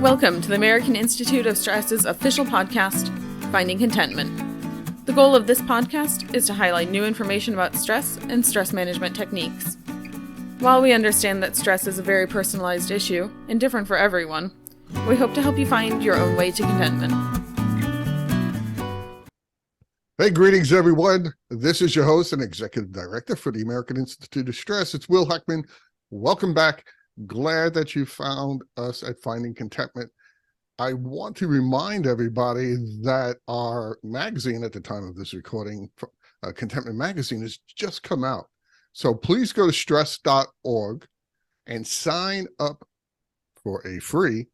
Welcome to the American Institute of Stress's official podcast, Finding Contentment. The goal of this podcast is to highlight new information about stress and stress management techniques. While we understand that stress is a very personalized issue and different for everyone, we hope to help you find your own way to contentment. Hey, greetings, everyone. This is your host and Executive Director for the American Institute of Stress. It's Will Heckman. Welcome back. Glad that you found us at Finding Contentment. I want to remind everybody that our magazine at the time of this recording, Contentment Magazine, has just come out. So please go to stress.org and sign up for a free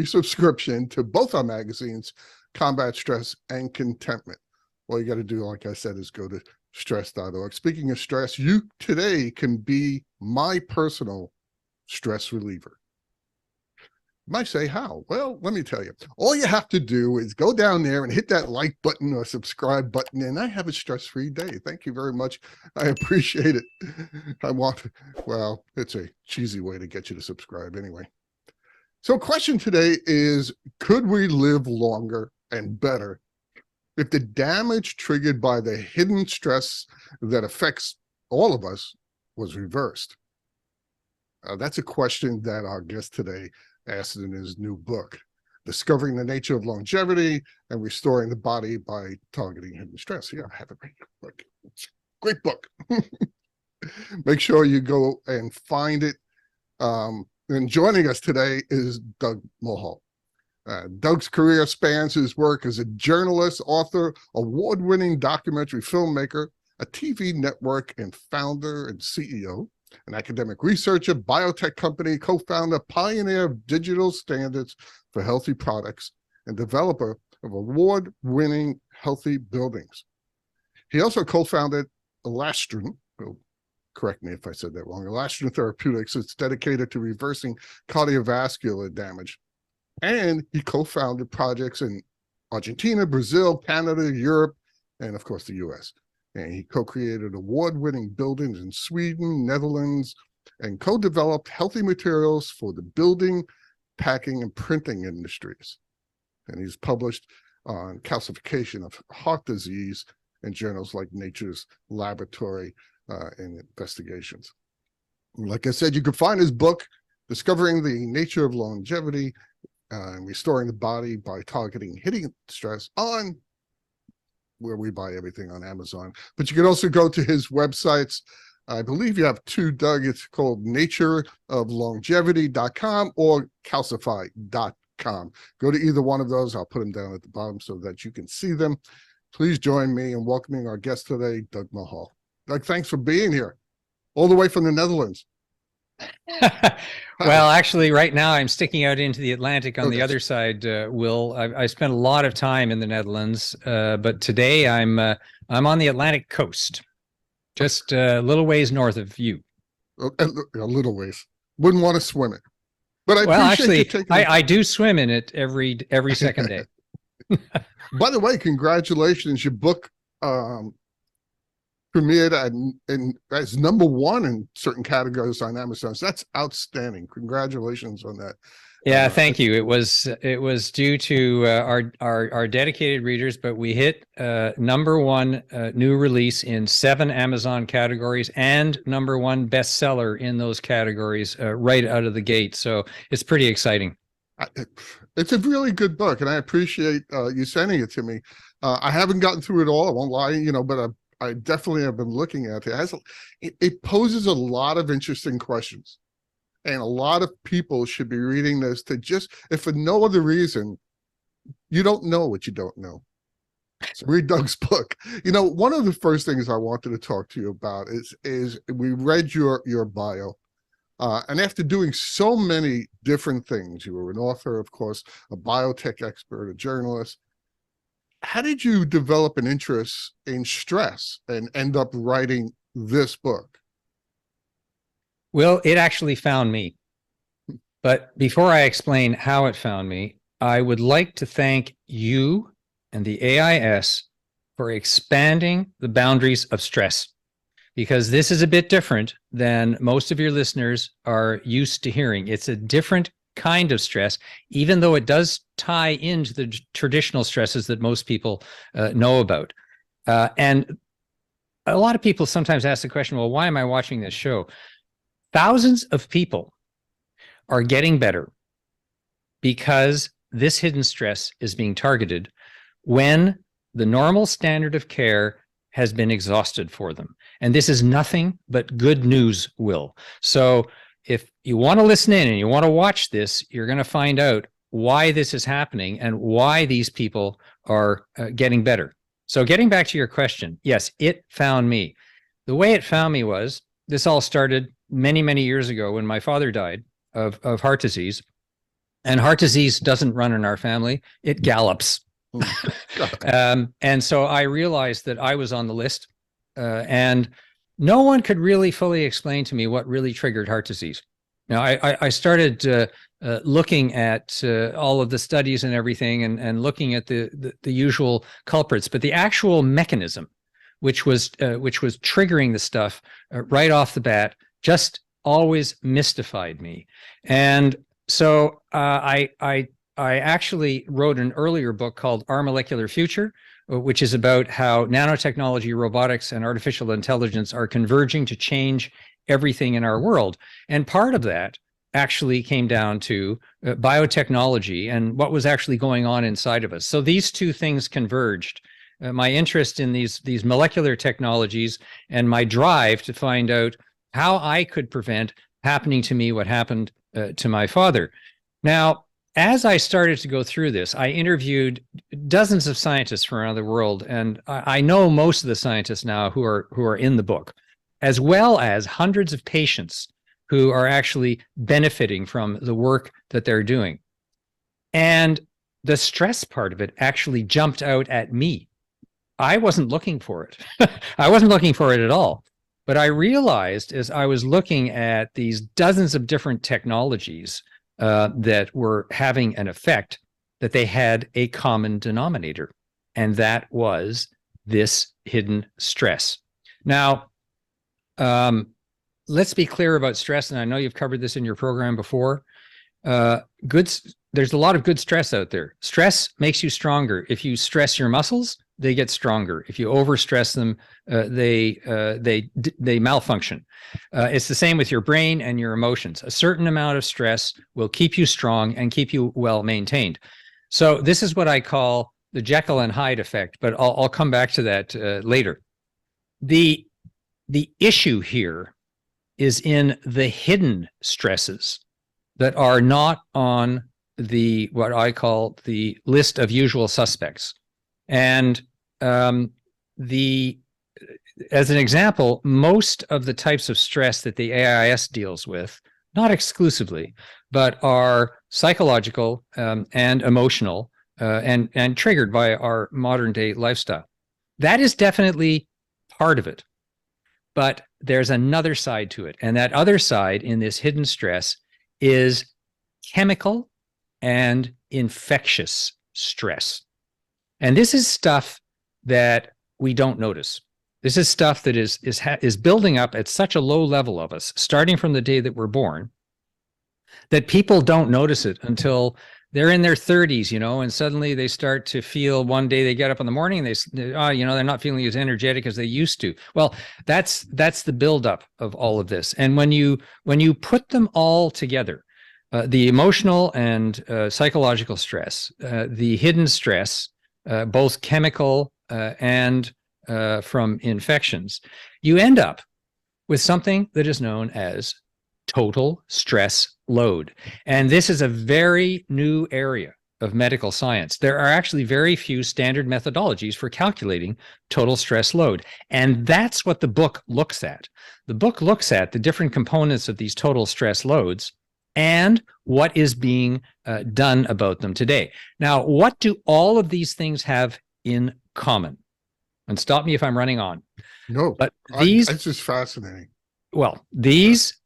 subscription to both our magazines, Combat Stress and Contentment. All you got to do, like I said, is go to stress.org. Speaking of stress, you today can be my personal stress reliever. You might say, how? Well, let me tell you. All you have to do is go down there and hit that like button or subscribe button, and I have a stress-free day. Thank you very much. I appreciate it. It's a cheesy way to get you to subscribe anyway. So question today is, could we live longer and better if the damage triggered by the hidden stress that affects all of us was reversed? That's a question that our guest today asked in his new book, Discovering the Nature of Longevity and Restoring the Body by Targeting Hidden Stress. Yeah, I have a great book. Make sure you go and find it. And joining us today is Doug Mulhall. Doug's career spans his work as a journalist, author, award-winning documentary filmmaker, a TV network and founder and CEO, an academic researcher, biotech company, co-founder, pioneer of digital standards for healthy products, and developer of award-winning healthy buildings. He also co-founded Elastin, correct me if I said that wrong, Elastin Therapeutics. It's dedicated to reversing cardiovascular damage. And he co-founded projects in Argentina, Brazil, Canada, Europe, and of course the US. And he co-created award-winning buildings in Sweden, Netherlands, and co-developed healthy materials for the building, packing, and printing industries. And he's published on calcification of heart disease in journals like Nature's Laboratory and Investigations. And like I said, you can find his book, Discovering the Nature of Longevity and Restoring the Body by Targeting Hidden Stress, on where we buy everything on Amazon. But you can also go to his websites. I believe you have two, Doug. It's called natureoflongevity.com or calcify.com. Go to either one of those. I'll put them down at the bottom so that you can see them. Please join me in welcoming our guest today, Doug Mulhall. Doug, thanks for being here, all the way from the Netherlands. Well, actually, right now I'm sticking out into the Atlantic on the other side, Will. I spent a lot of time in the Netherlands, but today I'm on the Atlantic coast, just a little ways north of you. A little ways. Wouldn't want to swim it, but I do swim in it every second day. By the way, congratulations! Your book premiered and as number one in certain categories on Amazon. So that's outstanding. Congratulations on that. Yeah, thank you. It was due to our dedicated readers, but we hit number one new release in 7 Amazon categories and number one bestseller in those categories right out of the gate. So it's pretty exciting. It's a really good book, and I appreciate you sending it to me. I haven't gotten through it all. I won't lie, but I definitely have been looking at it. It poses a lot of interesting questions, and a lot of people should be reading this to just, if for no other reason, you don't know what you don't know. So read Doug's book. One of the first things I wanted to talk to you about is we read your bio, and after doing so many different things, you were an author, of course, a biotech expert, a journalist. How did you develop an interest in stress and end up writing this book? Well, it actually found me. But before I explain how it found me, I would like to thank you and the AIS for expanding the boundaries of stress. because this is a bit different than most of your listeners are used to hearing. It's a different kind of stress, even though it does tie into the traditional stresses that most people know about. And a lot of people sometimes ask the question, well, why am I watching this show? Thousands of people are getting better because this hidden stress is being targeted when the normal standard of care has been exhausted for them. And this is nothing but good news, Will. So if you want to listen in and you want to watch this, you're going to find out why this is happening and why these people are getting better. So getting back to your question, yes, it found me. The way it found me was, this all started many, many years ago when my father died of heart disease. And heart disease doesn't run in our family, it gallops. And so I realized that I was on the list, and no one could really fully explain to me what really triggered heart disease. Now, I started looking at all of the studies and everything, and looking at the usual culprits, but the actual mechanism, which was triggering the stuff right off the bat, just always mystified me. And so I actually wrote an earlier book called Our Molecular Future, which is about how nanotechnology, robotics, and artificial intelligence are converging to change everything in our world. And part of that actually came down to biotechnology and what was actually going on inside of us. So these two things converged. My interest in these molecular technologies and my drive to find out how I could prevent happening to me what happened to my father. Now, as I started to go through this, I interviewed dozens of scientists from around the world, and I know most of the scientists now who are in the book, as well as hundreds of patients who are actually benefiting from the work that they're doing. And the stress part of it actually jumped out at me. I wasn't looking for it. I wasn't looking for it at all. But I realized as I was looking at these dozens of different technologies that were having an effect, that they had a common denominator, and that was this hidden stress. Now, let's be clear about stress, and I know you've covered this in your program before. There's a lot of good stress out there. Stress makes you stronger. If you stress your muscles, they get stronger. If you overstress them, they malfunction. It's the same with your brain and your emotions. A certain amount of stress will keep you strong and keep you well maintained. So this is what I call the Jekyll and Hyde effect, but I'll come back to that later. The issue here is in the hidden stresses that are not on the what I call the list of usual suspects. And as an example, most of the types of stress that the AIS deals with, not exclusively, but are psychological and emotional and triggered by our modern day lifestyle. That is definitely part of it. But there's another side to it. And that other side in this hidden stress is chemical and infectious stress. And this is stuff that we don't notice. This is stuff that is building up at such a low level of us, starting from the day that we're born, that people don't notice it until they're in their 30s, and suddenly they start to feel, one day they get up in the morning and they're not feeling as energetic as they used to. Well, that's the buildup of all of this. And when you put them all together, the emotional and psychological stress, the hidden stress, both chemical and from infections, you end up with something that is known as total stress load. And this is a very new area of medical science. There are actually very few standard methodologies for calculating total stress load. And that's what the book looks at. The book looks at the different components of these total stress loads and what is being done about them today. Now, what do all of these things have in common? And stop me if I'm running on. No, but it's just fascinating. Well, these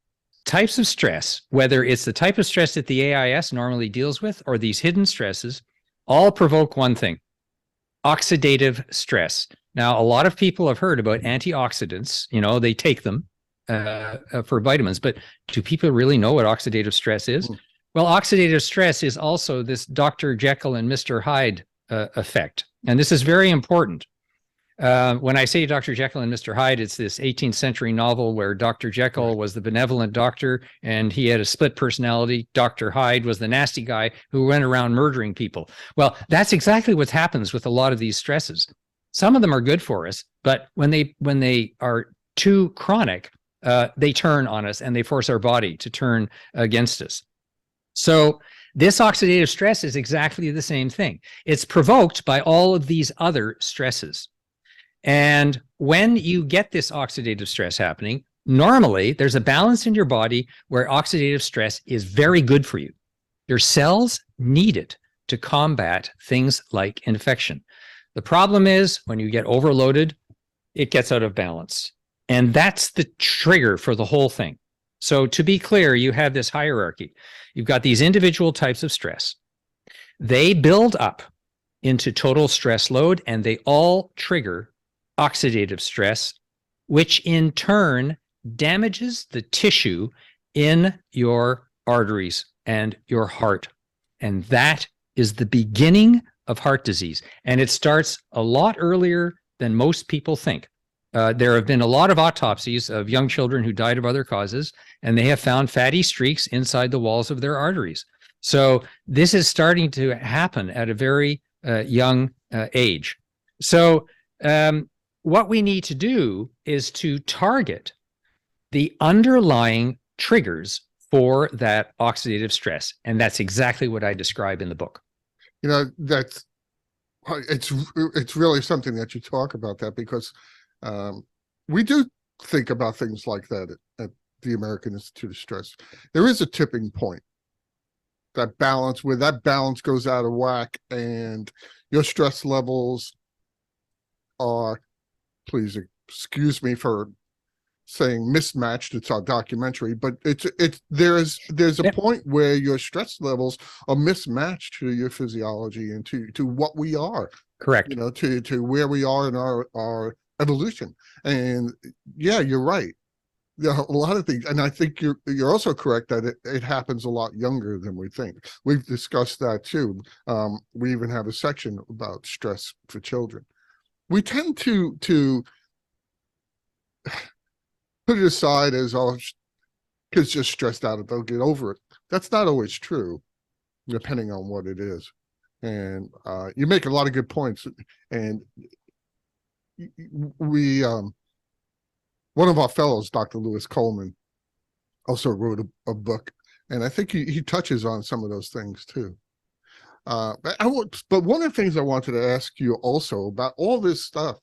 types of stress, whether it's the type of stress that the AIS normally deals with or these hidden stresses, all provoke one thing: oxidative stress. Now, a lot of people have heard about antioxidants. They take them for vitamins, but do people really know what oxidative stress is? Well, oxidative stress is also this Dr. Jekyll and Mr. Hyde effect. And this is very important. When I say Dr. Jekyll and Mr. Hyde, it's this 18th century novel where Dr. Jekyll was the benevolent doctor and he had a split personality. Dr. Hyde was the nasty guy who went around murdering people. Well, that's exactly what happens with a lot of these stresses. Some of them are good for us, but when they are too chronic, they turn on us and they force our body to turn against us. So this oxidative stress is exactly the same thing. It's provoked by all of these other stresses. And when you get this oxidative stress happening, normally there's a balance in your body where oxidative stress is very good for you. Your cells need it to combat things like infection. The problem is when you get overloaded, it gets out of balance. And that's the trigger for the whole thing. So to be clear, you have this hierarchy. You've got these individual types of stress. They build up into total stress load, and they all trigger oxidative stress, which in turn damages the tissue in your arteries and your heart. And that is the beginning of heart disease. And it starts a lot earlier than most people think. There have been a lot of autopsies of young children who died of other causes, and they have found fatty streaks inside the walls of their arteries. So this is starting to happen at a very young age. So what we need to do is to target the underlying triggers for that oxidative stress. And that's exactly what I describe in the book. You know, it's really something that you talk about that, because we do think about things like that at the American Institute of Stress. There is a tipping point, that balance, where that balance goes out of whack and your stress levels are, please excuse me for saying mismatched, it's our documentary, but there's a point where your stress levels are mismatched to your physiology and to what we are. Correct. You know, to where we are in our evolution. And yeah, you're right. There are a lot of things, and I think you're also correct that it happens a lot younger than we think. We've discussed that too. We even have a section about stress for children. We tend to put it aside as, oh, kids just stressed out and they'll get over it. That's not always true, depending on what it is. And you make a lot of good points. And we one of our fellows, Dr. Lewis Coleman, also wrote a book, and I think he touches on some of those things too. But one of the things I wanted to ask you also about all this stuff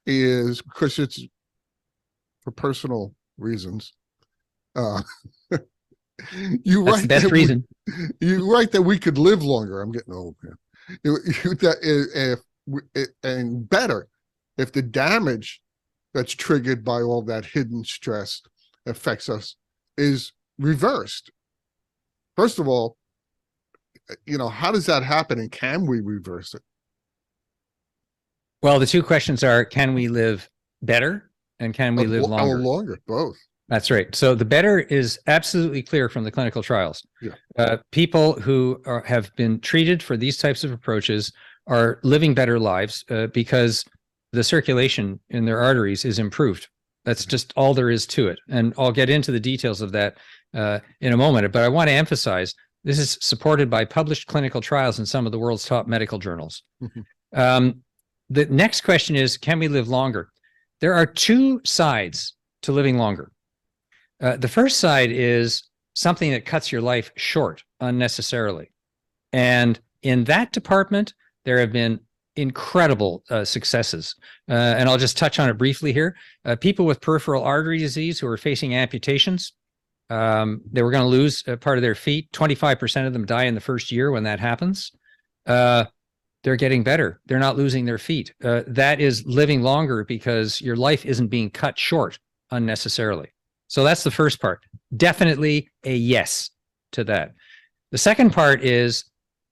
is, because it's for personal reasons. You That's the best reason. You write that we could live longer. I'm getting old, man. And better if the damage that's triggered by all that hidden stress affects us is reversed. First of all, how does that happen, and can we reverse it? Well, the two questions are, can we live better and can we live longer? Longer, both. That's right. So the better is absolutely clear from the clinical trials. Yeah. People who have been treated for these types of approaches are living better lives because the circulation in their arteries is improved. That's just all there is to it. And I'll get into the details of that in a moment. But I want to emphasize, this is supported by published clinical trials in some of the world's top medical journals. Mm-hmm. The next question is, can we live longer? There are two sides to living longer. The first side is something that cuts your life short unnecessarily. And in that department, there have been incredible successes. And I'll just touch on it briefly here. People with peripheral artery disease who are facing amputations, they were going to lose part of their feet. 25% of them die in the first year when that happens. They're getting better. They're not losing their feet. That is living longer because your life isn't being cut short unnecessarily. So that's the first part. Definitely a yes to that. The second part is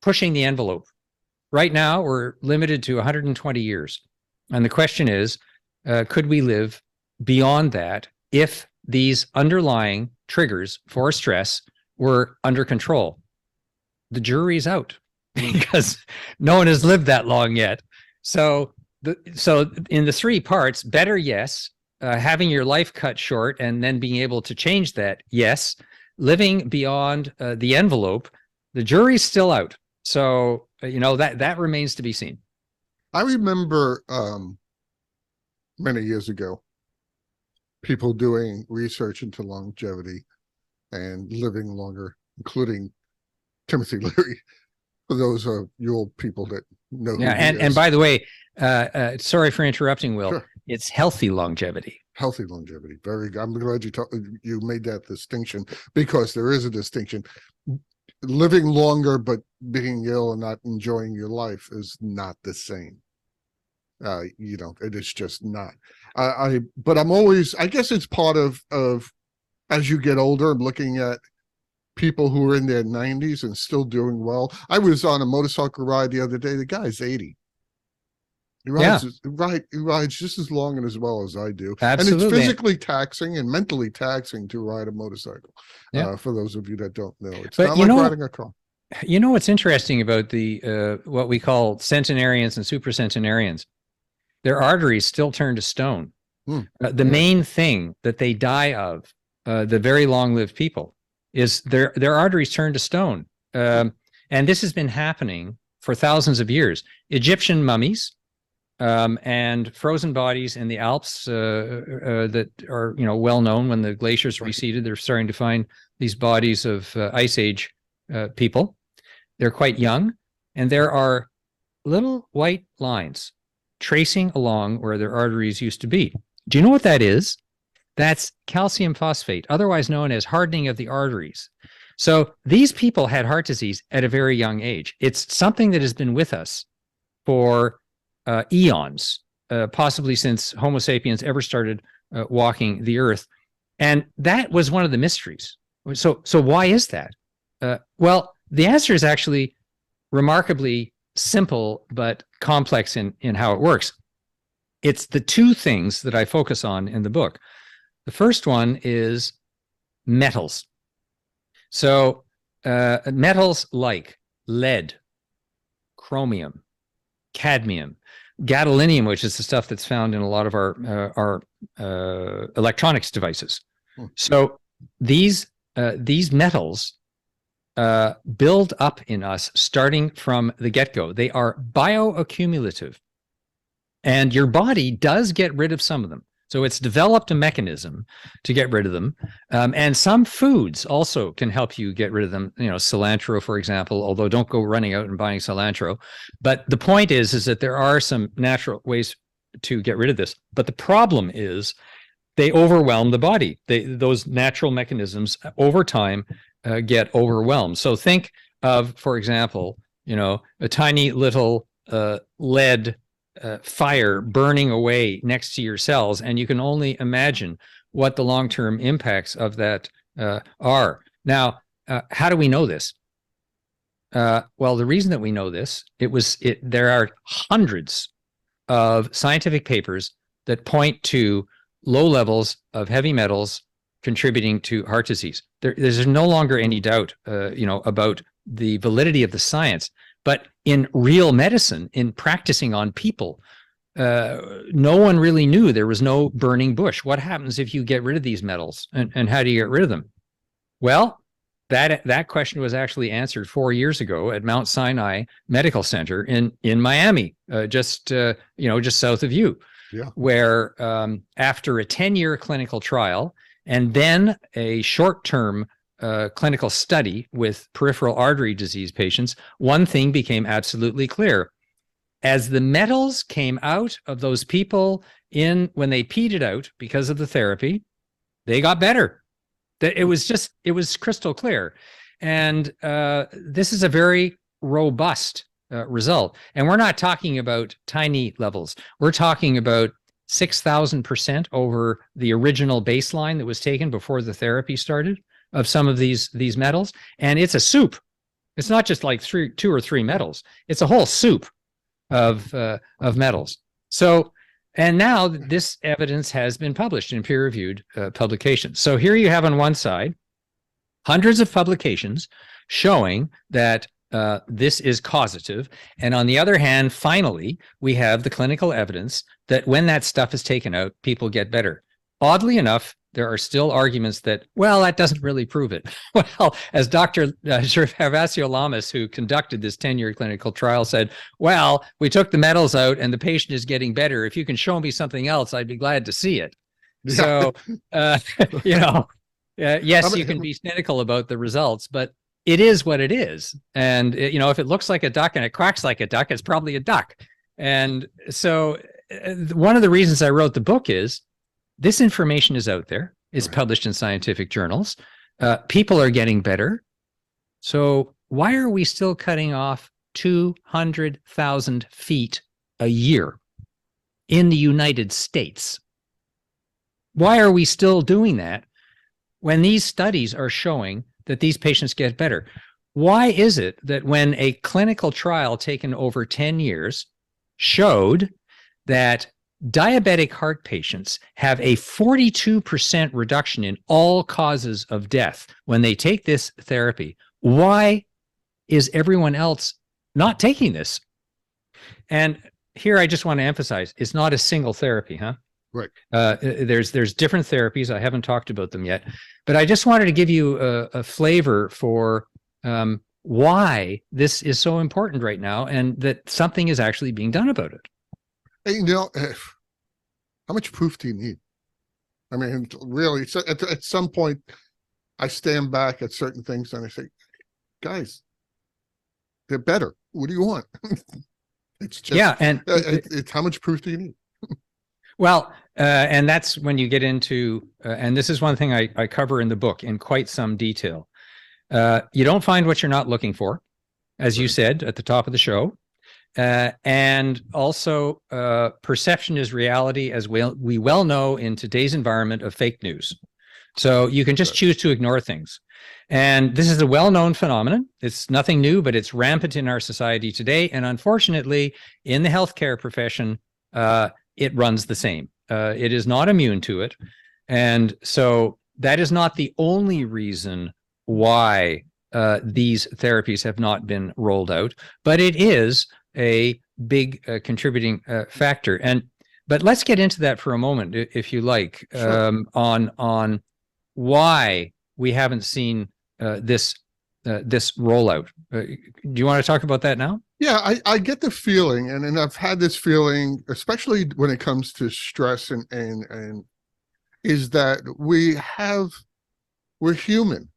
pushing the envelope. Right now, we're limited to 120 years. And the question is, could we live beyond that if these underlying triggers for stress were under control. The jury's out because no one has lived that long yet. So in the three parts, better, yes. Having your life cut short and then being able to change that, yes. Living beyond the envelope, the jury's still out. So, that remains to be seen. I remember many years ago, people doing research into longevity and living longer, including Timothy Leary, for those of you old people that know who he is. And by the way, sorry for interrupting, Will. Sure. It's healthy longevity. Healthy longevity. Very good. I'm glad you made that distinction, because there is a distinction. Living longer but being ill and not enjoying your life is not the same. It is just not. But I'm always, I guess it's part of as you get older, I'm looking at people who are in their 90s and still doing well. I was on a motorcycle ride the other day. The guy's 80. He rides just as long and as well as I do. Absolutely. And it's physically taxing and mentally taxing to ride a motorcycle. For those of you that don't know, it's not like riding a car. You know what's interesting about the what we call centenarians and supercentenarians? Their arteries still turn to stone. The main thing that they die of, the very long-lived people, is their arteries turn to stone. And this has been happening for thousands of years. Egyptian mummies and frozen bodies in the Alps that are well known. When the glaciers receded, they're starting to find these bodies of Ice Age people. They're quite young, and there are little white lines tracing along where their arteries used to be. Do you know what that is? That's calcium phosphate, otherwise known as hardening of the arteries. So these people had heart disease at a very young age. It's something that has been with us for eons, possibly since Homo sapiens ever started walking the earth. And that was one of the mysteries. So why is that? Well, the answer is actually remarkably simple, but complex in how it works. It's the two things that I focus on in the book. The first one is metals. So metals like lead, chromium, cadmium, gadolinium, which is the stuff that's found in a lot of our electronics devices. So these metals build up in us starting from the get-go. They are bioaccumulative, and your body does get rid of some of them. So it's developed a mechanism to get rid of them. And some foods also can help you get rid of them. Cilantro, for example, although don't go running out and buying cilantro. But the point is that there are some natural ways to get rid of this. But the problem is they overwhelm the body. Those natural mechanisms over time get overwhelmed. So think of, for example, a tiny little lead fire burning away next to your cells, and you can only imagine what the long-term impacts of that are. Now, how do we know this? Well, the reason that we know this, there are hundreds of scientific papers that point to low levels of heavy metals contributing to heart disease. There's no longer any doubt, about the validity of the science. But in real medicine, in practicing on people, no one really knew. There was no burning bush. What happens if you get rid of these metals, and how do you get rid of them? Well, that question was actually answered 4 years ago at Mount Sinai Medical Center in Miami, just south of you, where after a 10-year clinical trial and then a short-term clinical study with peripheral artery disease patients, one thing became absolutely clear. As the metals came out of those people when they peed it out because of the therapy, they got better. It was crystal clear. And this is a very robust result. And we're not talking about tiny levels. We're talking about 6,000% over the original baseline that was taken before the therapy started of some of these metals. And it's a soup. It's not just like two or three metals. It's a whole soup of metals. So, and now this evidence has been published in peer-reviewed publications. So here you have on one side hundreds of publications showing that this is causative. And on the other hand, finally, we have the clinical evidence that when that stuff is taken out, people get better. Oddly enough, there are still arguments that, well, that doesn't really prove it. Well, as Dr. Gervasio Lamas, who conducted this 10-year clinical trial, said, well, we took the metals out and the patient is getting better. If you can show me something else, I'd be glad to see it. So, yes, you can be cynical about the results, but it is what it is. And, if it looks like a duck and it quacks like a duck, it's probably a duck. And so one of the reasons I wrote the book is this information is out there. It's published in scientific journals. People are getting better. So why are we still cutting off 200,000 feet a year in the United States? Why are we still doing that when these studies are showing that these patients get better? Why is it that when a clinical trial taken over 10 years showed that diabetic heart patients have a 42% reduction in all causes of death when they take this therapy, why is everyone else not taking this? And here I just want to emphasize, it's not a single therapy, huh? Right. There's different therapies. I haven't talked about them yet, but I just wanted to give you a flavor for why this is so important right now and that something is actually being done about it. Hey, how much proof do you need? I mean, really, at some point, I stand back at certain things and I say, guys, they're better. What do you want? It's just, and it's how much proof do you need? Well, and that's when you get into, and this is one thing I cover in the book in quite some detail. You don't find what you're not looking for, as you said at the top of the show. And also, perception is reality, as we well know in today's environment of fake news. So you can just choose to ignore things. And this is a well-known phenomenon. It's nothing new, but it's rampant in our society today. And unfortunately, in the healthcare profession, it runs the same. It is not immune to it. And so that is not the only reason why these therapies have not been rolled out, but it is a big contributing factor. But let's get into that for a moment, if you like, Sure. on why we haven't seen this rollout. Do you want to talk about that now? Yeah, I get the feeling, and I've had this feeling, especially when it comes to stress and is that we're human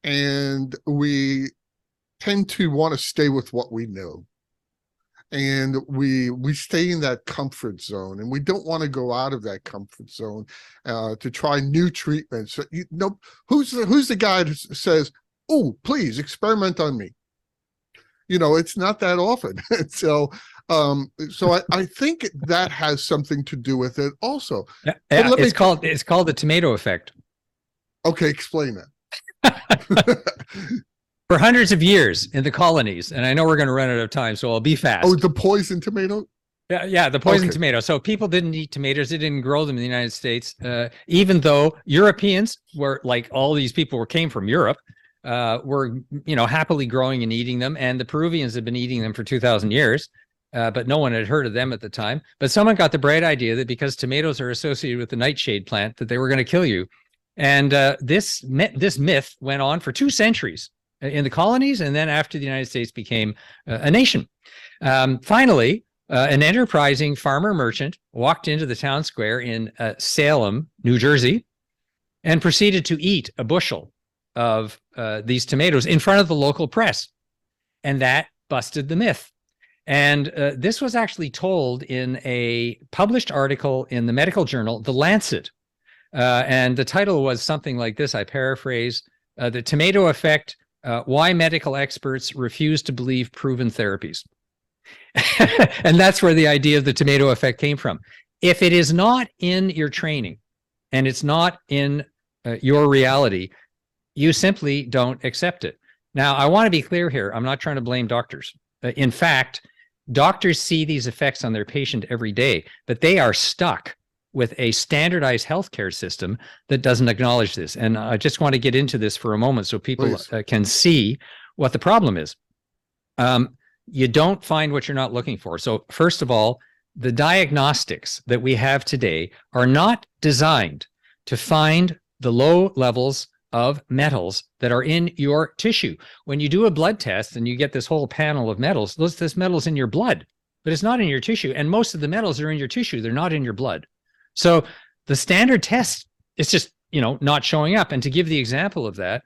and we tend to want to stay with what we know. And we stay in that comfort zone, and we don't want to go out of that comfort zone to try new treatments. Who's the guy that says, "Oh, please experiment on me"? It's not that often. So I think that has something to do with it also. Yeah, it's called the tomato effect. Okay, explain that. For hundreds of years in the colonies, and I know we're going to run out of time, so I'll be fast. Oh, the poison tomato? Yeah, the poison tomato. So people didn't eat tomatoes. They didn't grow them in the United States, even though Europeans were, like all these people came from Europe, were happily growing and eating them. And the Peruvians had been eating them for 2,000 years, but no one had heard of them at the time. But someone got the bright idea that because tomatoes are associated with the nightshade plant, that they were going to kill you. And this myth went on for 2 centuries. In the colonies, and then after the United States became a nation. Finally, an enterprising farmer merchant walked into the town square in Salem, New Jersey, and proceeded to eat a bushel of these tomatoes in front of the local press. And that busted the myth. And this was actually told in a published article in the medical journal, The Lancet. And the title was something like this, I paraphrase, The Tomato Effect, Why Medical Experts Refuse to Believe Proven Therapies. And that's where the idea of the tomato effect came from. If it is not in your training and it's not in your reality, you simply don't accept it. Now, I want to be clear here. I'm not trying to blame doctors. In fact, doctors see these effects on their patient every day, but they are stuck with a standardized healthcare system that doesn't acknowledge this. And I just want to get into this for a moment so people can see what the problem is. You don't find what you're not looking for. So first of all, the diagnostics that we have today are not designed to find the low levels of metals that are in your tissue. When you do a blood test and you get this whole panel of metals, this metal's in your blood, but it's not in your tissue. And most of the metals are in your tissue. They're not in your blood. So the standard test is just, not showing up. And to give the example of that,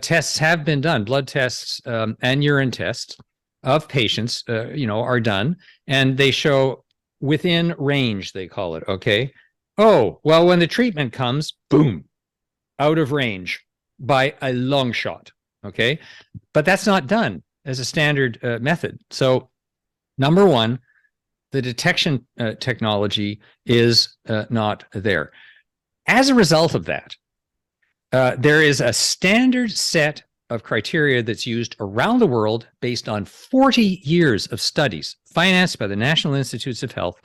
tests have been done. Blood tests and urine tests of patients, are done, and they show within range, they call it. Okay. Oh, well, when the treatment comes, boom, out of range by a long shot. Okay. But that's not done as a standard method. So number one, the detection technology is not there. As a result of that, there is a standard set of criteria that's used around the world based on 40 years of studies financed by the National Institutes of Health.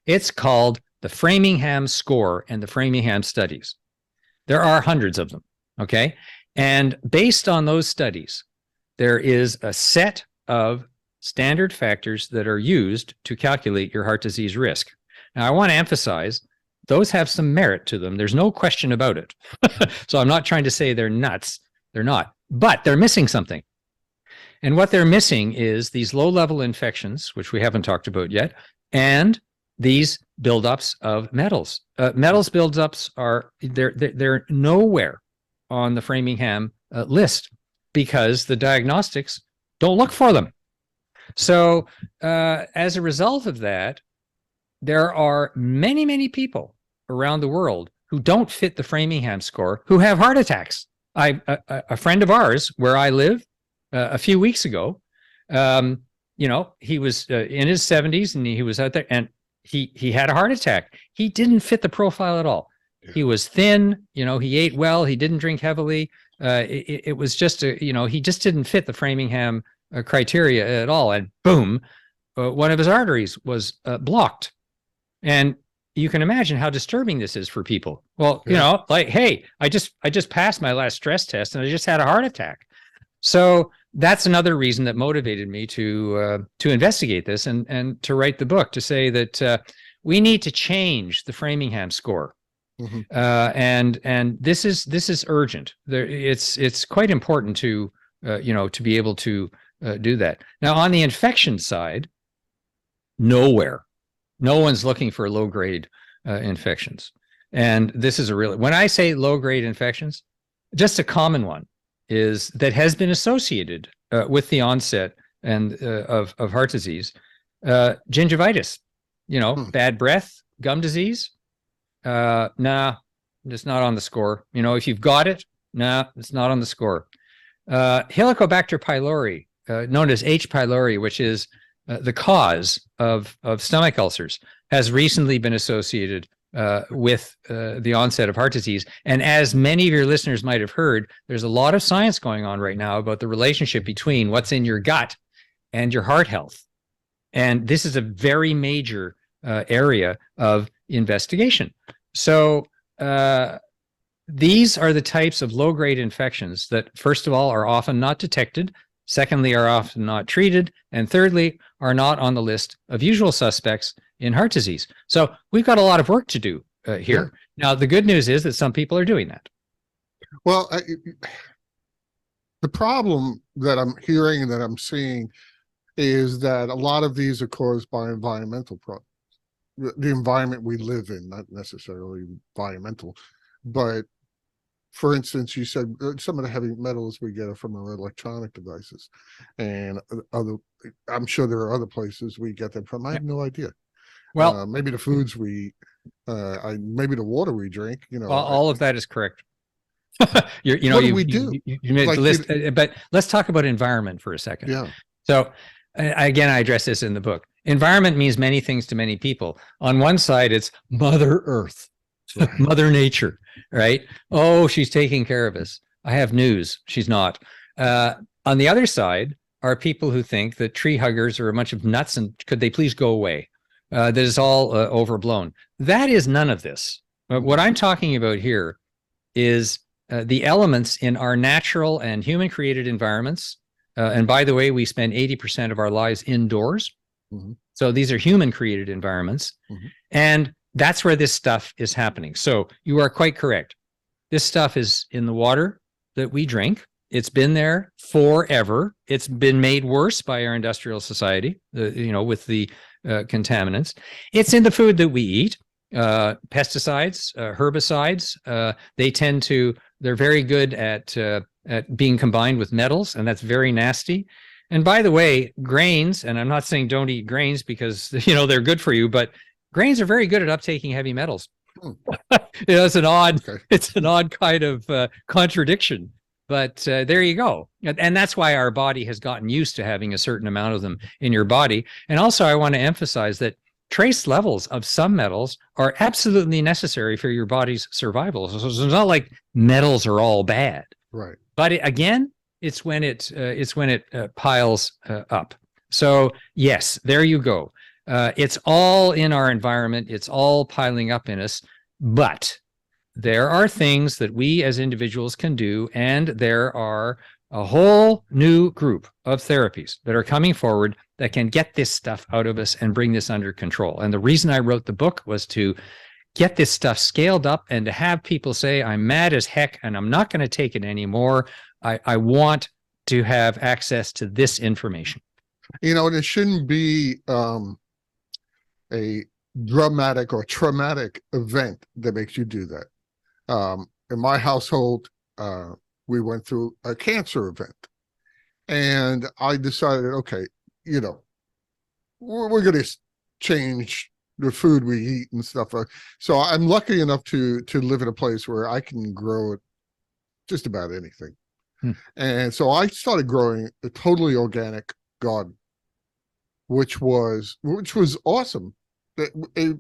It's called the Framingham Score and the Framingham Studies. There are hundreds of them, okay? And based on those studies, there is a set of standard factors that are used to calculate your heart disease risk. Now, I want to emphasize those have some merit to them. There's no question about it. So I'm not trying to say they're nuts. They're not. But they're missing something. And what they're missing is these low-level infections, which we haven't talked about yet, and these buildups of metals. Metals buildups they're nowhere on the Framingham list because the diagnostics don't look for them. So as a result of that, there are many, many people around the world who don't fit the Framingham score who have heart attacks. A friend of ours where I live a few weeks ago, he was in his 70s and he was out there and he had a heart attack. He didn't fit the profile at all. Yeah. He was thin, he ate well, he didn't drink heavily. It was just he just didn't fit the Framingham criteria at all. And boom, one of his arteries was blocked. And you can imagine how disturbing this is for people. Well, hey, I just passed my last stress test and I just had a heart attack. So that's another reason that motivated me to investigate this and to write the book, to say that we need to change the Framingham score. Mm-hmm. And this is urgent. It's quite important to be able to do that. Now, on the infection side, nowhere. No one's looking for low-grade infections. And this is when I say low-grade infections, just a common one is that has been associated with the onset and of heart disease, gingivitis, bad breath, gum disease. Nah, it's not on the score. If you've got it, nah, it's not on the score. Helicobacter pylori, known as H. pylori, which is the cause of stomach ulcers, has recently been associated with the onset of heart disease. And as many of your listeners might have heard, there's a lot of science going on right now about the relationship between what's in your gut and your heart health. And this is a very major area of investigation. So these are the types of low-grade infections that, first of all, are often not detected. Secondly, are often not treated. And thirdly, are not on the list of usual suspects in heart disease. So we've got a lot of work to do here. Yeah. Now, the good news is that some people are doing that. Well, the problem that I'm hearing and that I'm seeing is that a lot of these are caused by environmental problems. The environment we live in, not necessarily environmental, but for instance, you said some of the heavy metals we get are from our electronic devices, and I'm sure there are other places we get them from. I have no idea. Well, maybe the foods we eat, maybe the water we drink. All of that is correct. What do we do? You made the list, but let's talk about environment for a second. Yeah. So again, I address this in the book. Environment means many things to many people. On one side, it's Mother Earth. Right. Mother Nature, right? Oh, she's taking care of us. I have news. She's not. On the other side are people who think that tree huggers are a bunch of nuts and could they please go away? that is all overblown. That is none of this. What I'm talking about here is the elements in our natural and human-created environments. And by the way, we spend 80% of our lives indoors. Mm-hmm. So these are human-created environments. Mm-hmm. And that's where this stuff is happening. So you are quite correct. This stuff is in the water that we drink. It's been there forever. It's been made worse by our industrial society, with the contaminants. It's in the food that we eat. Pesticides, herbicides, they're very good at being combined with metals, and that's very nasty. And by the way, grains, and I'm not saying don't eat grains because, they're good for you, but grains are very good at uptaking heavy metals. It's an odd kind of contradiction, but there you go. And that's why our body has gotten used to having a certain amount of them in your body. And also I want to emphasize that trace levels of some metals are absolutely necessary for your body's survival. So it's not like metals are all bad. Right. But it's when it piles up. So yes, there you go. It's all in our environment. It's all piling up in us. But there are things that we as individuals can do, and there are a whole new group of therapies that are coming forward that can get this stuff out of us and bring this under control. And the reason I wrote the book was to get this stuff scaled up and to have people say, I'm mad as heck and I'm not going to take it anymore. I want to have access to this information. And it shouldn't be a dramatic or traumatic event that makes you do that. In my household, we went through a cancer event, and I decided, okay, we're going to change the food we eat and stuff. So I'm lucky enough to live in a place where I can grow just about anything. And so I started growing a totally organic garden, which was awesome. It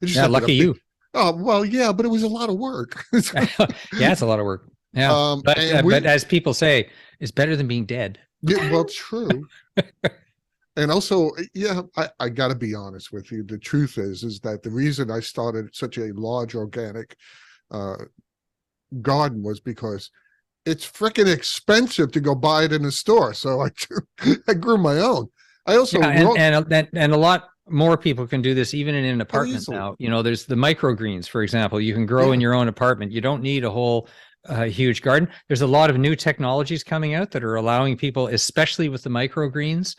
just lucky you. Oh, well, yeah, but it was a lot of work. Yeah, it's a lot of work. Yeah, but as people say, it's better than being dead. Yeah, well, true. And also, yeah, I got to be honest with you. The truth is that the reason I started such a large organic garden was because it's freaking expensive to go buy it in the store. So I grew my own. I also and a lot more people can do this even in an apartment now. There's the microgreens, for example. You can grow in your own apartment. You don't need a whole huge garden. There's a lot of new technologies coming out that are allowing people, especially with the microgreens,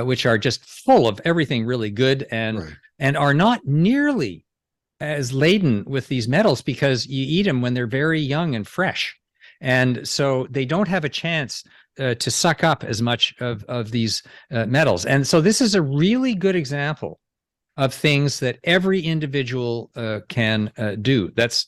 which are just full of everything really good and are not nearly as laden with these metals because you eat them when they're very young and fresh. And so they don't have a chance to suck up as much of these metals. And so this is a really good example of things that every individual can do. That's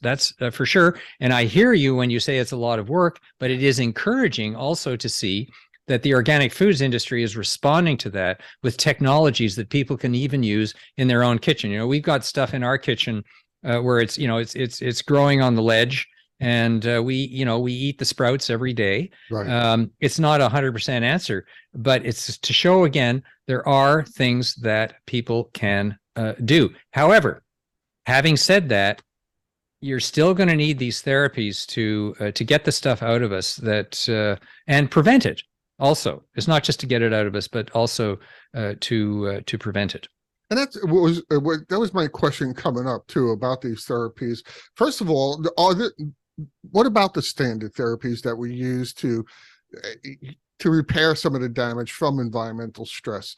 for sure. And I hear you when you say it's a lot of work, but it is encouraging also to see that the organic foods industry is responding to that with technologies that people can even use in their own kitchen. We've got stuff in our kitchen where it's growing on the ledge. And we eat the sprouts every day. Right. It's not 100% answer, but it's to show again, there are things that people can do. However, having said that, you're still going to need these therapies to get the stuff out of us and prevent it. Also, it's not just to get it out of us, but also to prevent it. And that was my question coming up too about these therapies. First of all, what about the standard therapies that we use to repair some of the damage from environmental stress?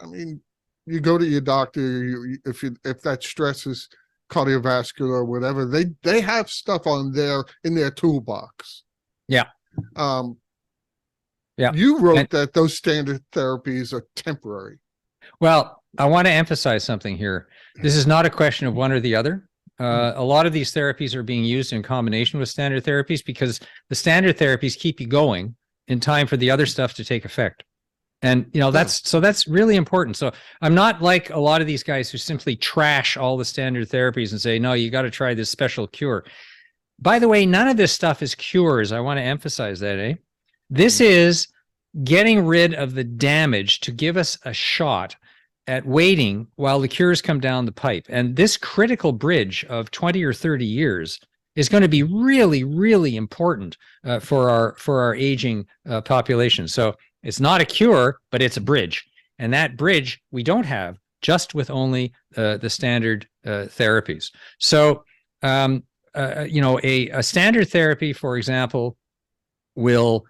I mean, you go to your doctor, if that stress is cardiovascular or whatever, they have stuff in their toolbox. Yeah. You wrote that those standard therapies are temporary. Well, I want to emphasize something here. This is not a question of one or the other. A lot of these therapies are being used in combination with standard therapies because the standard therapies keep you going in time for the other stuff to take effect. And, that's really important. So I'm not like a lot of these guys who simply trash all the standard therapies and say, no, you got to try this special cure. By the way, none of this stuff is cures. I want to emphasize that, This is getting rid of the damage to give us a shot at waiting while the cures come down the pipe. And this critical bridge of 20 or 30 years is going to be really, really important for our aging population. So it's not a cure, but it's a bridge. And that bridge we don't have just with only the standard therapies. So, a standard therapy, for example, will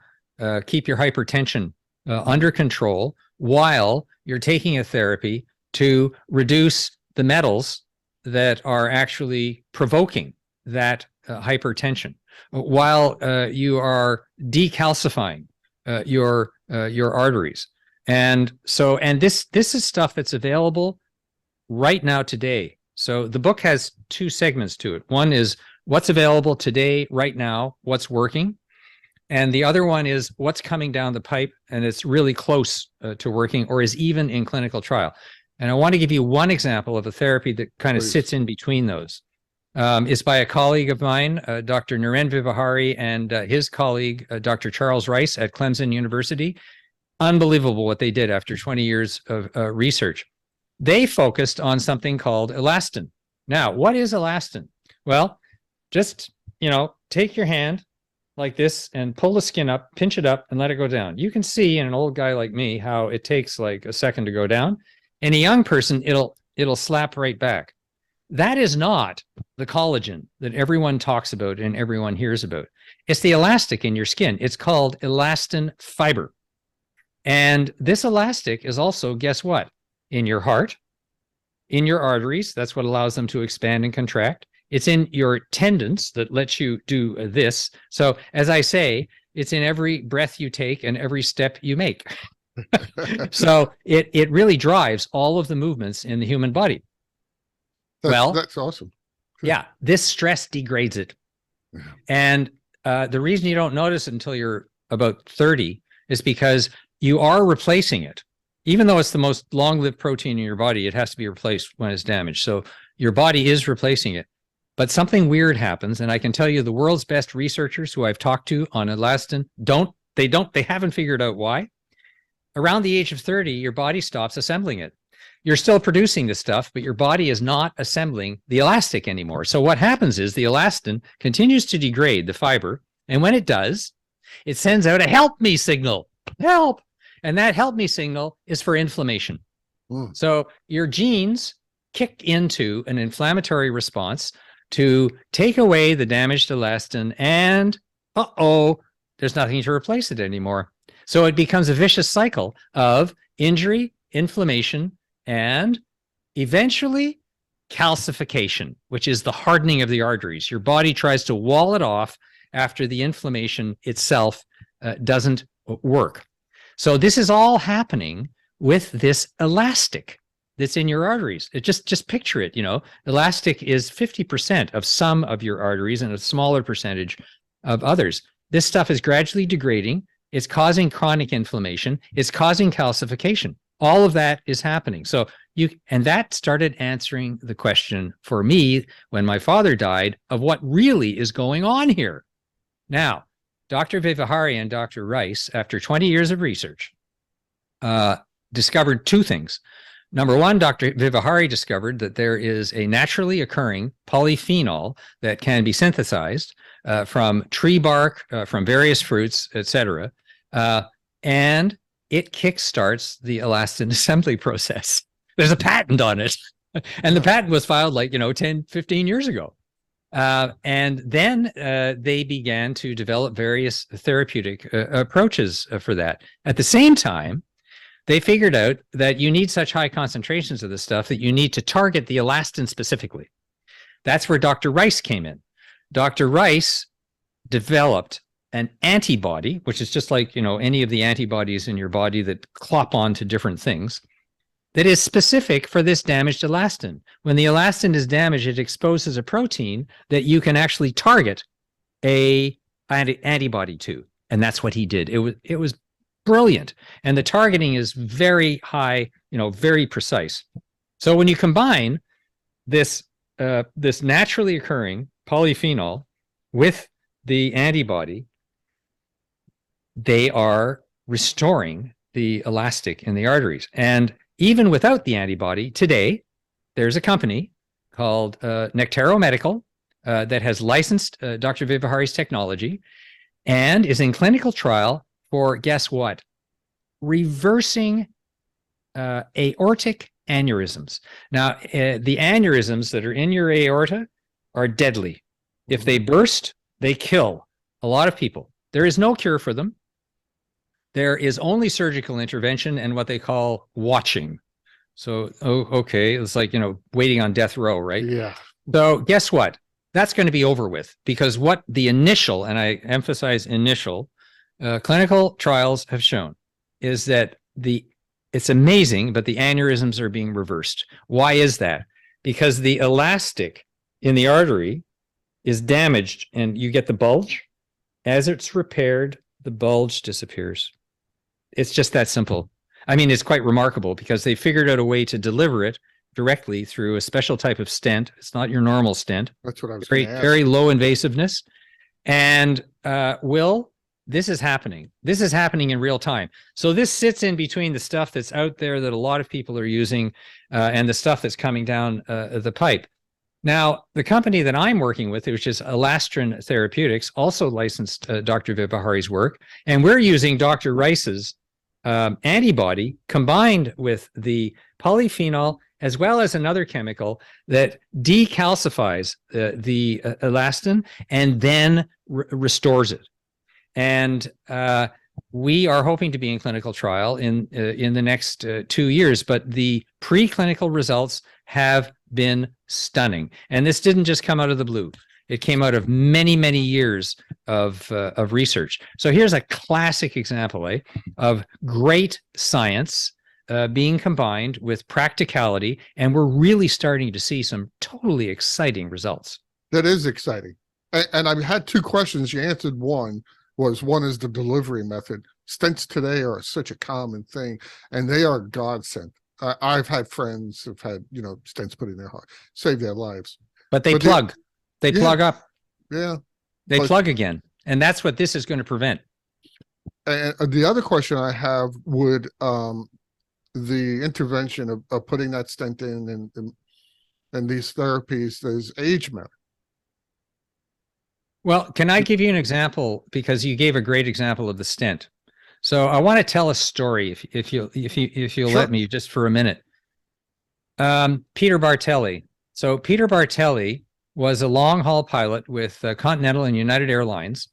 keep your hypertension under control while you're taking a therapy to reduce the metals that are actually provoking that hypertension, while you are decalcifying your arteries. And this is stuff that's available right now today. So the book has two segments to it. One is what's available today, right now, what's working. And the other one is what's coming down the pipe, and it's really close to working or is even in clinical trial. And I want to give you one example of a therapy that kind of sits in between those. It's by a colleague of mine, Dr. Naren Vivahari, and his colleague, Dr. Charles Rice at Clemson University. Unbelievable what they did after 20 years of research. They focused on something called elastin. Now, what is elastin? Well, just, take your hand like this and pull the skin up, pinch it up, and let it go down. You can see in an old guy like me how it takes like a second to go down. In a young person, it'll slap right back. That is not the collagen that everyone talks about and everyone hears about. It's the elastic in your skin. It's called elastin fiber. And this elastic is also, guess what? In your heart, in your arteries. That's what allows them to expand and contract. It's in your tendons that lets you do this. So as I say, it's in every breath you take and every step you make. So it really drives all of the movements in the human body. That's awesome. Yeah, this stress degrades it. Yeah. And the reason you don't notice it until you're about 30 is because you are replacing it. Even though it's the most long-lived protein in your body, it has to be replaced when it's damaged. So your body is replacing it. But something weird happens, and I can tell you the world's best researchers who I've talked to on elastin they haven't figured out why. Around the age of 30, your body stops assembling it. You're still producing the stuff, but your body is not assembling the elastic anymore. So what happens is the elastin continues to degrade the fiber, and when it does, it sends out a help me signal. Help! And that help me signal is for inflammation. So your genes kick into an inflammatory response to take away the damaged elastin, and there's nothing to replace it anymore. So it becomes a vicious cycle of injury, inflammation, and eventually calcification, which is the hardening of the arteries. Your body tries to wall it off after the inflammation itself doesn't work. So this is all happening with this elastic that's in your arteries. It just picture it, elastic is 50% of some of your arteries and a smaller percentage of others. This stuff is gradually degrading. It's causing chronic inflammation. It's causing calcification. All of that is happening. So and that started answering the question for me when my father died of what really is going on here. Now, Dr. Vivahari and Dr. Rice, after 20 years of research, discovered two things. Number one, Dr. Vivahari discovered that there is a naturally occurring polyphenol that can be synthesized from tree bark, from various fruits, etc., and it kickstarts the elastin assembly process. There's a patent on it, and the patent was filed 10, 15 years ago. And then they began to develop various therapeutic approaches for that. At the same time, they figured out that you need such high concentrations of this stuff that you need to target the elastin specifically. That's where Dr. Rice came in. Dr. Rice developed an antibody, which is just like, any of the antibodies in your body that clop onto different things, that is specific for this damaged elastin. When the elastin is damaged, it exposes a protein that you can actually target a antibody to. And that's what he did. It was brilliant. And the targeting is very high, very precise. So when you combine this naturally occurring polyphenol with the antibody, they are restoring the elastic in the arteries. And even without the antibody, today, there's a company called Nectaro Medical that has licensed Dr. Vivahari's technology and is in clinical trial for, guess what? Reversing aortic aneurysms. Now, the aneurysms that are in your aorta are deadly. If they burst, they kill a lot of people. There is no cure for them. There is only surgical intervention and what they call watching. So, okay, it's like, waiting on death row, right? Yeah. So guess what? That's going to be over with, because what the initial, and I emphasize initial, clinical trials have shown is that it's amazing, but the aneurysms are being reversed. Why is that? Because the elastic in the artery is damaged and you get the bulge. As it's repaired, the bulge disappears. It's just that simple. I mean, it's quite remarkable because they figured out a way to deliver it directly through a special type of stent. It's not your normal stent. That's what I was Very, going to ask. very low invasiveness. And this is happening. This is happening in real time. So this sits in between the stuff that's out there that a lot of people are using and the stuff that's coming down the pipe. Now, the company that I'm working with, which is Elastin Therapeutics, also licensed Dr. Vivahari's work, and we're using Dr. Rice's antibody combined with the polyphenol as well as another chemical that decalcifies the elastin and then restores it. And we are hoping to be in clinical trial in the next 2 years, but the preclinical results have been stunning. And this didn't just come out of the blue. It came out of many, many years of research. So here's a classic example of great science being combined with practicality, and we're really starting to see some totally exciting results. That is exciting. And I've had two questions. You answered one is the delivery method. Stents today are such a common thing, and they are godsend. I've had friends who've had, stents put in their heart, save their lives. But they plug. They plug up. Yeah. They plug again. And that's what this is going to prevent. And the other question I have, would the intervention of putting that stent in and these therapies, does age matter? Well, can I give you an example? Because you gave a great example of the stent. So I want to tell a story, if you'll Sure. let me, just for a minute. Peter Bartelli. So Peter Bartelli was a long-haul pilot with Continental and United Airlines,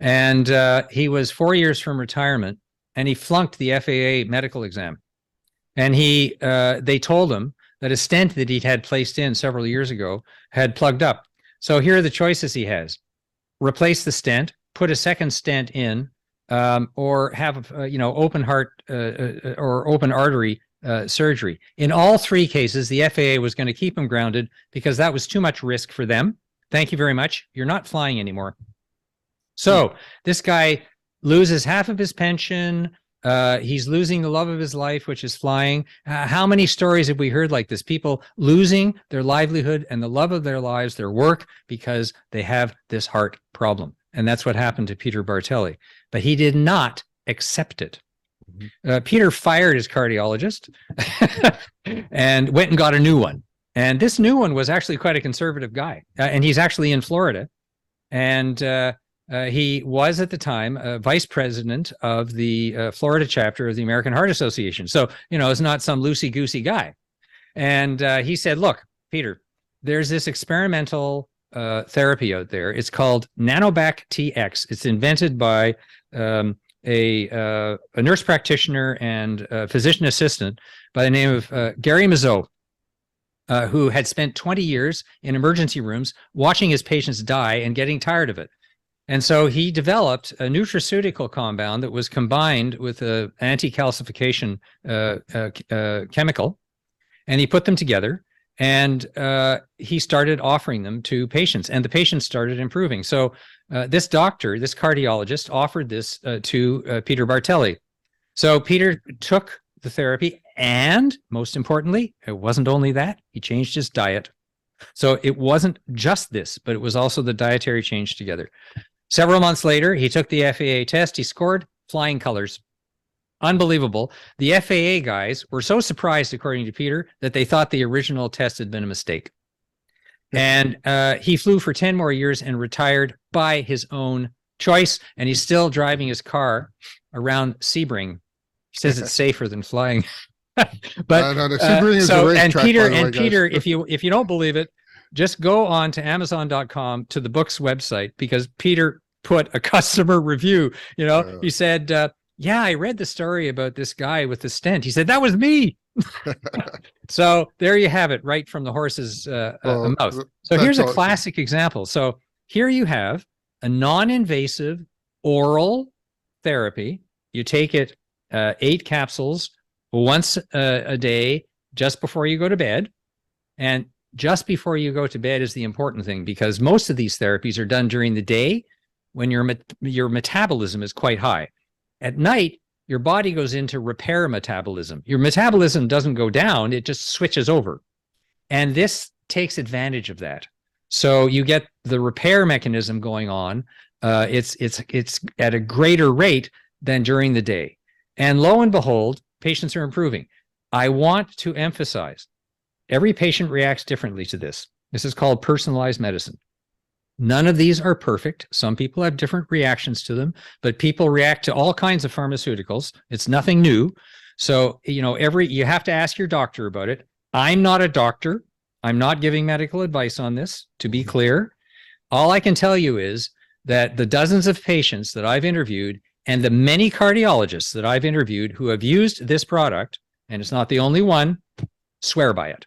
and he was 4 years from retirement, and he flunked the FAA medical exam. And they told him that a stent that he'd had placed in several years ago had plugged up. So here are the choices he has: replace the stent, put a second stent in, or have open heart or open artery surgery. In all three cases, the FAA was going to keep him grounded because that was too much risk for them. Thank you very much. You're not flying anymore. So this guy loses half of his pension. He's losing the love of his life, which is flying. How many stories have we heard like this? People losing their livelihood and the love of their lives, their work, because they have this heart problem. And that's what happened to Peter Bartelli. But he did not accept it. Peter fired his cardiologist and went and got a new one. And this new one was actually quite a conservative guy. And he's actually in Florida. And he was at the time vice president of the Florida chapter of the American Heart Association. So, it's not some loosey-goosey guy. And he said, look, Peter, there's this experimental therapy out there. It's called Nanobac TX. It's invented by a nurse practitioner and a physician assistant by the name of Gary Mazot, who had spent 20 years in emergency rooms watching his patients die and getting tired of it. And so he developed a nutraceutical compound that was combined with an anti-calcification chemical, and he put them together, and he started offering them to patients, and the patients started improving. So this doctor, this cardiologist, offered this to Peter Bartelli. So Peter took the therapy, and most importantly, it wasn't only that, he changed his diet. So it wasn't just this, but it was also the dietary change together. Several months later, he took the FAA test. He scored flying colors. Unbelievable. The FAA guys were so surprised, according to Peter, that they thought the original test had been a mistake. And he flew for 10 more years and retired by his own choice. And he's still driving his car around Sebring. He says it's safer than flying. But Peter, if you don't believe it, just go on to Amazon.com to the book's website, because Peter put a customer review. He said, yeah, I read the story about this guy with the stent. He said, that was me. So there you have it, right from the horse's mouth. So here's a classic example. So here you have a non-invasive oral therapy. You take it 8 capsules once a day just before you go to bed. And just before you go to bed is the important thing, because most of these therapies are done during the day when your metabolism is quite high. At night, your body goes into repair metabolism. Your metabolism doesn't go down, it just switches over. And this takes advantage of that. So you get the repair mechanism going on. It's at a greater rate than during the day. And lo and behold, patients are improving. I want to emphasize, every patient reacts differently to this. This is called personalized medicine. None of these are perfect. Some people have different reactions to them, but people react to all kinds of pharmaceuticals. It's nothing new. So, you have to ask your doctor about it. I'm not a doctor. I'm not giving medical advice on this, to be clear. All I can tell you is that the dozens of patients that I've interviewed and the many cardiologists that I've interviewed who have used this product, and it's not the only one, swear by it.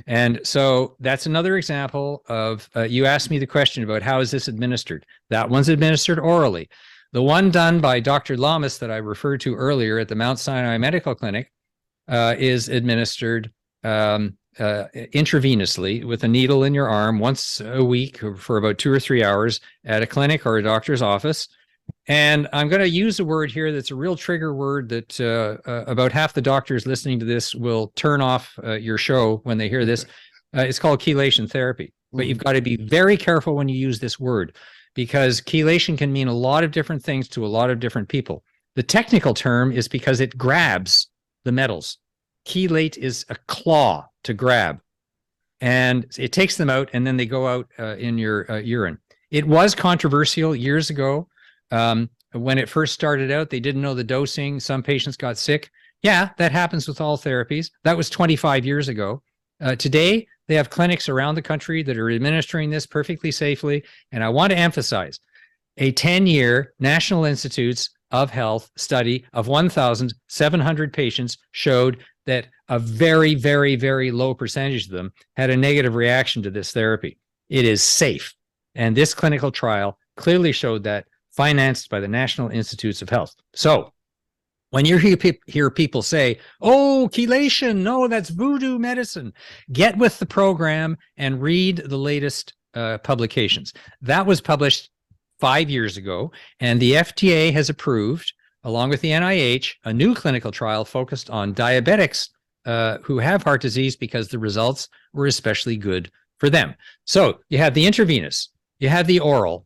And so that's another example of, you asked me the question about how is this administered. That one's administered orally. The one done by Dr. Lamas that I referred to earlier at the Mount Sinai Medical Clinic is administered intravenously with a needle in your arm once a week for about 2 or 3 hours at a clinic or a doctor's office. And I'm going to use a word here that's a real trigger word that about half the doctors listening to this will turn off your show when they hear this. It's called chelation therapy. But you've got to be very careful when you use this word, because chelation can mean a lot of different things to a lot of different people. The technical term is because it grabs the metals. Chelate is a claw to grab. And it takes them out, and then they go out in your urine. It was controversial years ago. When it first started out, they didn't know the dosing. Some patients got sick. Yeah, that happens with all therapies. That was 25 years ago. Today, they have clinics around the country that are administering this perfectly safely. And I want to emphasize, a 10-year National Institutes of Health study of 1,700 patients showed that a very, very, very low percentage of them had a negative reaction to this therapy. It is safe. And this clinical trial clearly showed that, financed by the National Institutes of Health. So when you hear people say, oh, chelation, no, that's voodoo medicine, get with the program and read the latest publications. That was published 5 years ago, and the FDA has approved, along with the NIH, a new clinical trial focused on diabetics who have heart disease, because the results were especially good for them. So you have the intravenous, you have the oral,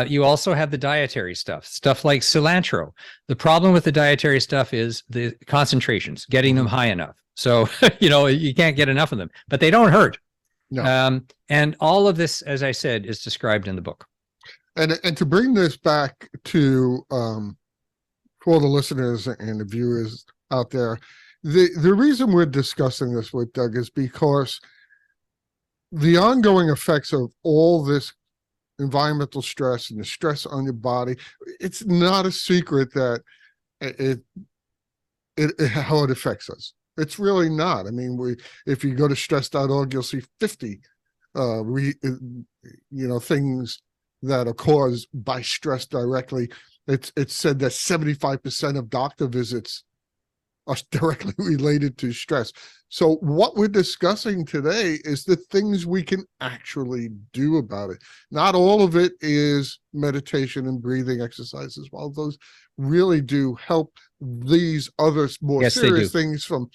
you also have the dietary stuff like cilantro. The problem with the dietary stuff is the concentrations, getting them high enough. So, you can't get enough of them, but they don't hurt. No. And all of this, as I said, is described in the book. And to bring this back to, for the listeners and the viewers out there, the reason we're discussing this with Doug is because the ongoing effects of all this environmental stress and the stress on your body, it's not a secret that how it affects us. It's really not. I mean, if you go to stress.org, you'll see 50 things that are caused by stress directly. It's said that 75% of doctor visits are directly related to stress. So what we're discussing today is the things we can actually do about it. Not all of it is meditation and breathing exercises, while those really do help these other more serious things from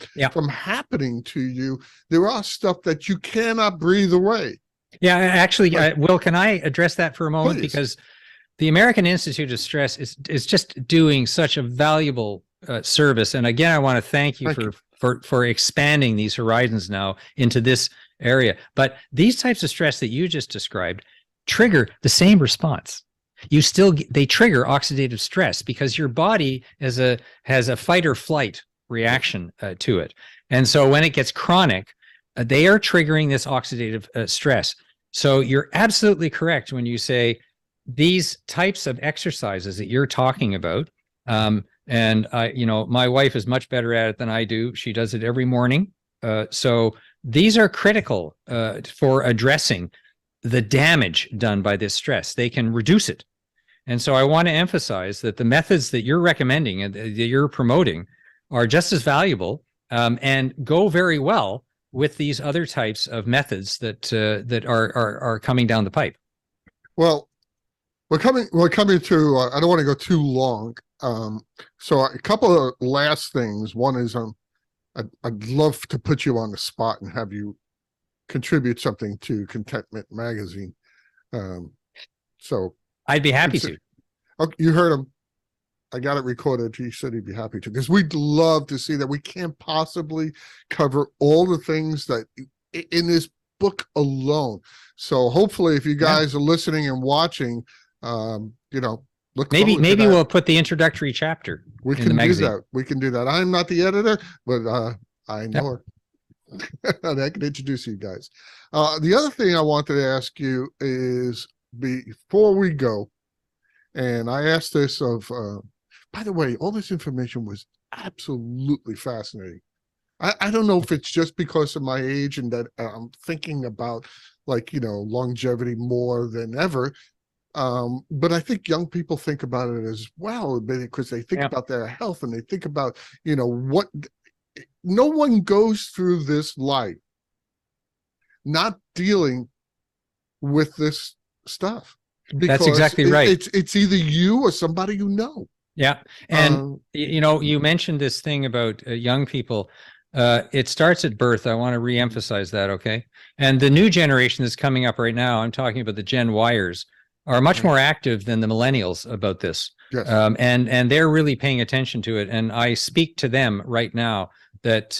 happening to you. There are stuff that you cannot breathe away. Yeah, actually, Will, can I address that for a moment? Please. Because the American Institute of Stress is just doing such a valuable service. And again, I want to thank you Thank for expanding these horizons now into this area. But these types of stress that you just described trigger the same response. They trigger oxidative stress because your body has a fight or flight reaction to it. And so when it gets chronic, they are triggering this oxidative stress. So you're absolutely correct when you say these types of exercises that you're talking about. And my wife is much better at it than I do. She does it every morning. So these are critical for addressing the damage done by this stress. They can reduce it. And so I want to emphasize that the methods that you're recommending and that you're promoting are just as valuable and go very well with these other types of methods that are coming down the pipe. Well, we're coming to. I don't want to go too long. So a couple of last things. One is I'd love to put you on the spot and have you contribute something to Contentment Magazine. So I'd be happy to. Okay, you heard him. I got it recorded. He said he'd be happy to, because we'd love to see that. We can't possibly cover all the things that in this book alone. So hopefully, if you guys are listening and watching, look. Maybe we'll put the introductory chapter. We can do that. We can do that. I'm not the editor, but I know her. And I can introduce you guys. The other thing I wanted to ask you is, before we go, and I asked this of, by the way, all this information was absolutely fascinating. I don't know if it's just because of my age and that I'm thinking about longevity more than ever. But I think young people think about it as well, because they think about their health and they think about, what no one goes through this life not dealing with this stuff. That's exactly right. It's either you or somebody you know. Yeah. And, you mentioned this thing about young people. It starts at birth. I want to reemphasize that. Okay. And the new generation that's coming up right now, I'm talking about the Gen Yers, are much more active than the millennials about this. Yes. And they're really paying attention to it. And I speak to them right now that,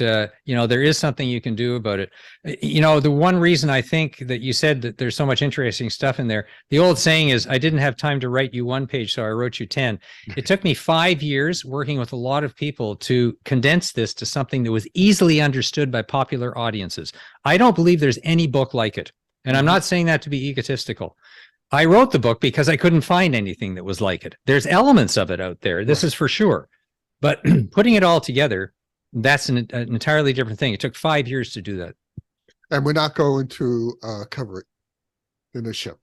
there is something you can do about it. The one reason I think that you said that there's so much interesting stuff in there, the old saying is, I didn't have time to write you one page, so I wrote you 10. It took me 5 years working with a lot of people to condense this to something that was easily understood by popular audiences. I don't believe there's any book like it. And I'm not saying that to be egotistical. I wrote the book because I couldn't find anything that was like it. There's elements of it out there. This is for sure. But putting it all together, that's an entirely different thing. It took 5 years to do that. And we're not going to cover it in this show.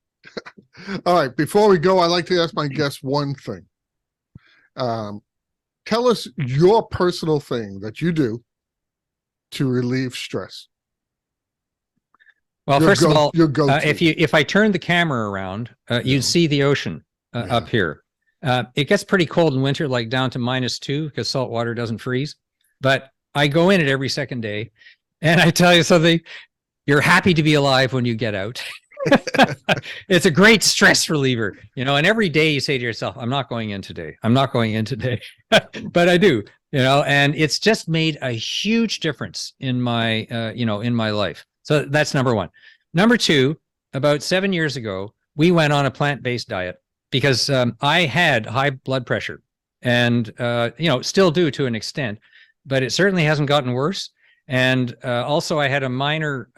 All right. Before we go, I'd like to ask my guests one thing. Tell us your personal thing that you do to relieve stress. Well, first of all, if I turn the camera around, you'd see the ocean up here. It gets pretty cold in winter, like down to -2, because salt water doesn't freeze. But I go in it every second day, and I tell you something, you're happy to be alive when you get out. It's a great stress reliever, and every day you say to yourself, I'm not going in today. I'm not going in today. But I do, and it's just made a huge difference in my, in my life. So that's number one. Number two, about 7 years ago, we went on a plant-based diet because I had high blood pressure and, still do to an extent, but it certainly hasn't gotten worse. And also I had a minor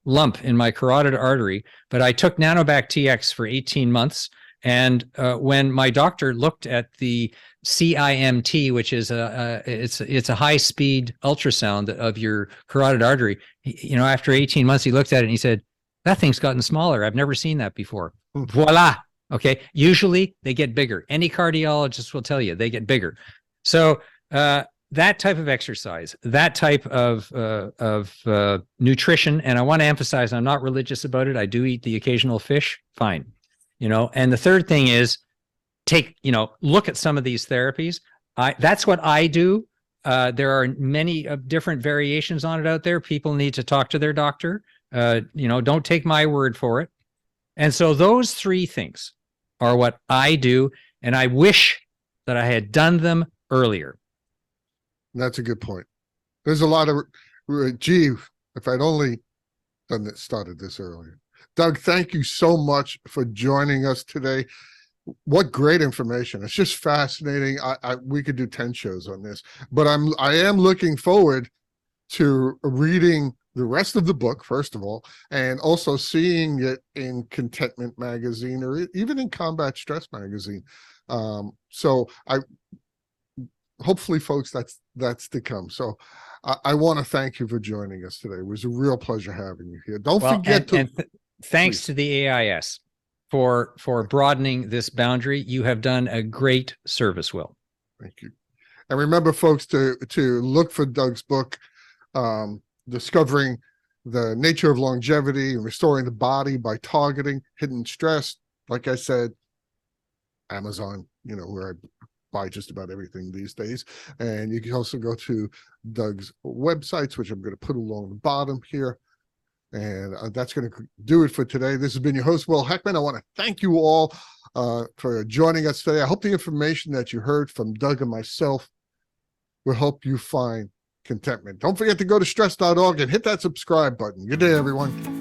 lump in my carotid artery, but I took Nanobac TX for 18 months. And when my doctor looked at the CIMT, which is it's a high-speed ultrasound of your carotid artery, after 18 months, he looked at it and he said, that thing's gotten smaller. I've never seen that before. Voila. Okay. Usually they get bigger. Any cardiologist will tell you they get bigger. So that type of exercise, that type of nutrition, and I want to emphasize, I'm not religious about it. I do eat the occasional fish. Fine. And the third thing is look at some of these therapies. That's what I do. There are many different variations on it out there. People need to talk to their doctor. Don't take my word for it. And so those three things are what I do. And I wish that I had done them earlier. That's a good point. There's a lot of, gee, if I'd only started this earlier. Doug, thank you so much for joining us today. What great information. It's just fascinating. We could do 10 shows on this, but I am looking forward to reading the rest of the book, first of all, and also seeing it in Contentment magazine or even in Combat Stress magazine. So hopefully, folks, that's to come. So I want to thank you for joining us today. It was a real pleasure having you here. Don't forget to thanks to the AIS for broadening this boundary. You have done a great service, Will. Thank you. And remember, folks, to look for Doug's book, Discovering the Nature of Longevity and Restoring the Body by Targeting Hidden Stress. Like I said, Amazon, where I buy just about everything these days. And you can also go to Doug's websites, which I'm going to put along the bottom here. And that's going to do it for today. This has been your host, Will Heckman. I want to thank you all for joining us today. I hope the information that you heard from Doug and myself will help you find contentment. Don't forget to go to stress.org and hit that subscribe button. Good day, everyone.